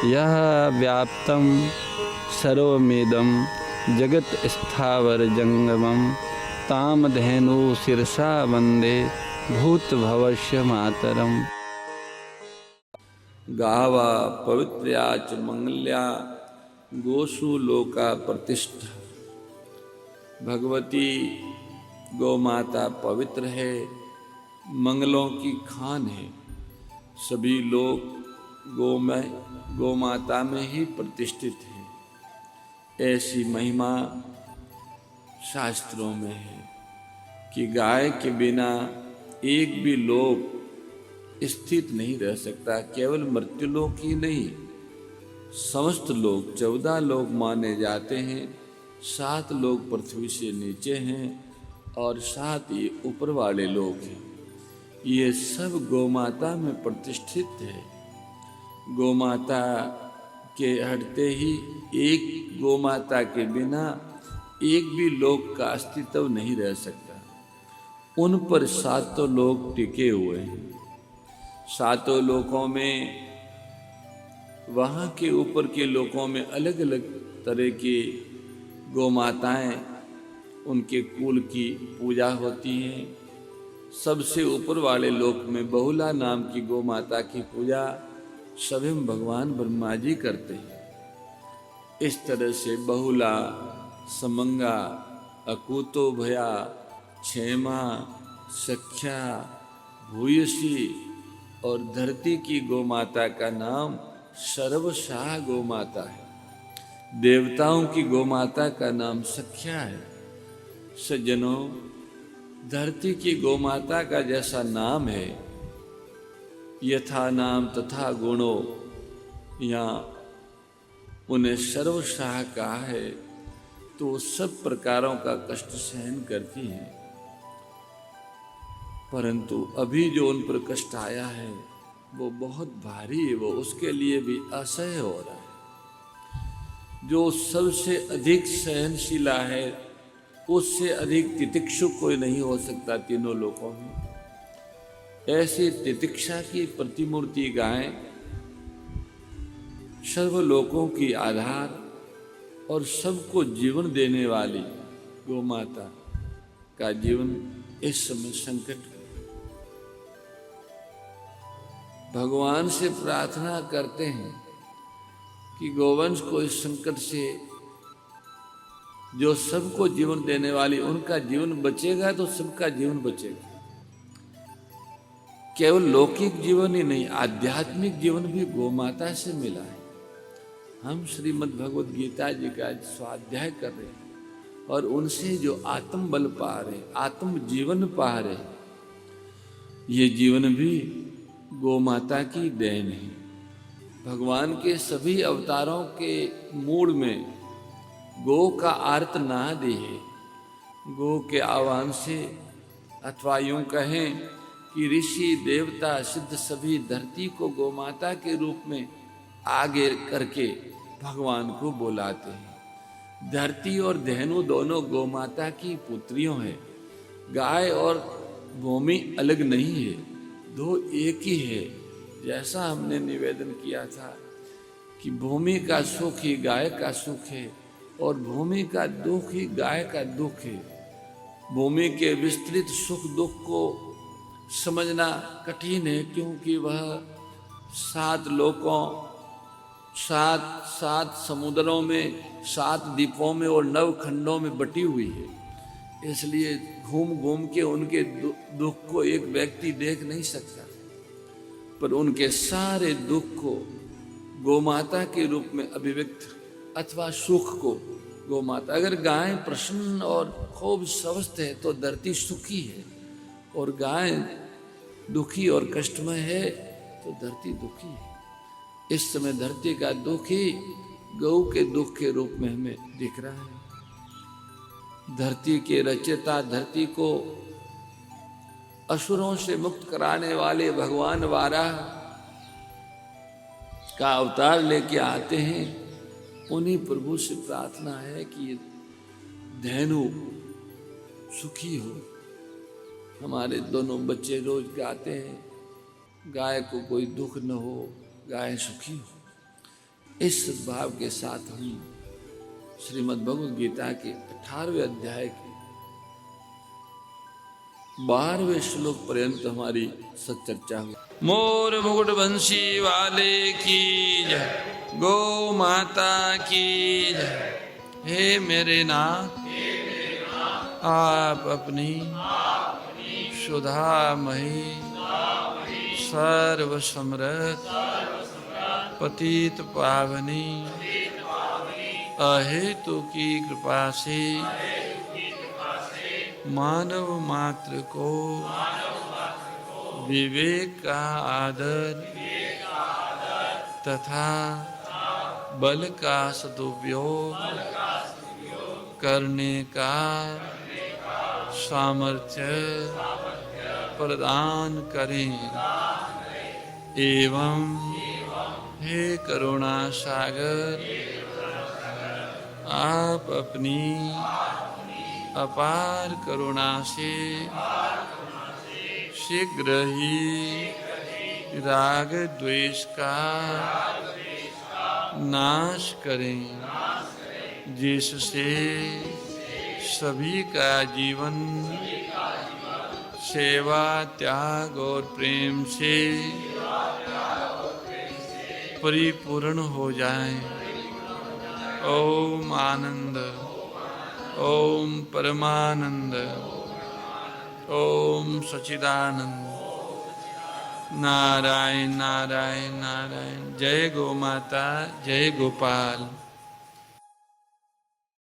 यह व्याप्तं सर्वमेदं जगत् स्थावर जंगमं ताम धेनु शिरसा वंदे भूतभवस्य मातरम। गावा पवित्र्या च मंगल्या गोसु लोका प्रतिष्ठा। भगवती गौ माता पवित्र है, मंगलों की खान है। सभी लोग गौ माता में ही प्रतिष्ठित हैं। ऐसी महिमा शास्त्रों में है कि गाय के बिना एक भी लोक स्थित नहीं रह सकता। केवल मृत्युलोक ही नहीं, समस्त लोग 14 लोग माने जाते हैं। 7 लोग पृथ्वी से नीचे हैं और 7 ये ऊपर वाले लोग हैं। ये सब गौमाता में प्रतिष्ठित है। गौमाता के हटते ही, एक गौमाता के बिना एक भी लोक का अस्तित्व नहीं रह सकता। उन पर 7 लोग टिके हुए हैं। 7 लोकों में, वहाँ के ऊपर के लोकों में अलग अलग तरह की गौमाताएं, उनके कुल की पूजा होती हैं। सबसे ऊपर वाले लोक में बहुला नाम की गौमाता की पूजा स्वयं भगवान ब्रह्मा जी करते हैं। इस तरह से बहुला, समंगा, अकूतो भया, क्षेमा, सख्या, भूयसी और धरती की गौमाता का नाम सर्वशाह गौमाता है। देवताओं की गौमाता का नाम सख्या है। सज्जनों, धरती की गौमाता का जैसा नाम है, यथा नाम तथा गुणों, यहाँ उन्हें सर्वशाह कहा है तो सब प्रकारों का कष्ट सहन करती हैं। परंतु अभी जो उन पर कष्ट आया है वो बहुत भारी है, वो उसके लिए भी असह्य हो रहा है। जो सबसे अधिक सहनशीला है, उससे अधिक तितिक्षुक कोई नहीं हो सकता तीनों लोकों में। ऐसी तितिक्षा की प्रतिमूर्ति गाय सर्वलोकों की आधार और सबको जीवन देने वाली गौमाता का जीवन इस समय संकट। भगवान से प्रार्थना करते हैं कि गोवंश को इस संकट से, जो सबको जीवन देने वाली, उनका जीवन बचेगा तो सबका जीवन बचेगा। केवल लौकिक जीवन ही नहीं, आध्यात्मिक जीवन भी गौमाता से मिला है। हम श्रीमद् भगवद गीता जी का स्वाध्याय कर रहे हैं और उनसे जो आत्म बल पा रहे, आत्म जीवन पा रहे, ये जीवन भी गौमाता की देन है। भगवान के सभी अवतारों के मूल में गौ का आर्तनाद है। गौ के आह्वान से, अथवा यूं कहें कि ऋषि देवता सिद्ध सभी धरती को गौमाता के रूप में आगे करके भगवान को बुलाते हैं। धरती और धेनु दोनों गौमाता की पुत्रियों हैं। गाय और भूमि अलग नहीं है, दो एक ही है। जैसा हमने निवेदन किया था कि भूमि का सुख ही गाय का सुख है और भूमि का दुख ही गाय का दुख है। भूमि के विस्तृत सुख दुख को समझना कठिन है, क्योंकि वह 7 लोकों, 7 समुद्रों में, 7 द्वीपों में और 9 खंडों में बटी हुई है। इसलिए घूम घूम के उनके दुख को एक व्यक्ति देख नहीं सकता, पर उनके सारे दुख को गौमाता के रूप में अभिव्यक्त, अथवा सुख को गौमाता। अगर गाय प्रसन्न और खूब स्वस्थ है तो धरती सुखी है, और गाय दुखी और कष्टमय है तो धरती दुखी है। इस समय धरती का दुख ही गौ के दुख के रूप में हमें दिख रहा है। धरती के रचयिता, धरती को असुरों से मुक्त कराने वाले भगवान वाराह का अवतार लेके आते हैं। उन्हीं प्रभु से प्रार्थना है कि ये धेनु सुखी हो। हमारे दोनों बच्चे रोज गाते हैं, गाय को कोई दुख न हो, गाय सुखी हो। इस सद्भाव के साथ हम श्रीमद् भगवद गीता के 18वें अध्याय के 12वें श्लोक पर्यंत हमारी सच्चर्चा हुई। मोर मुकुट बंशी वाले की जय, गौ माता की जय। हे मेरे नाथ, आप अपनी सुधामयी सर्व समृद्ध पतित पावनी अहेतु की कृपा से मानव मात्र को विवेक का आदर तथा बल का सदुपयोग करने का सामर्थ्य प्रदान करें एवं हे करुणा सागर, आप अपनी अपार करुणा से शीघ्र ही राग द्वेष का नाश करें, जिससे सभी का जीवन सेवा, त्याग और प्रेम से परिपूर्ण हो जाए। ओम आनंद, ओम परमानंद, ओम सच्चिदानंद। नारायण नारायण नारायण। जय गो माता, जय गोपाल।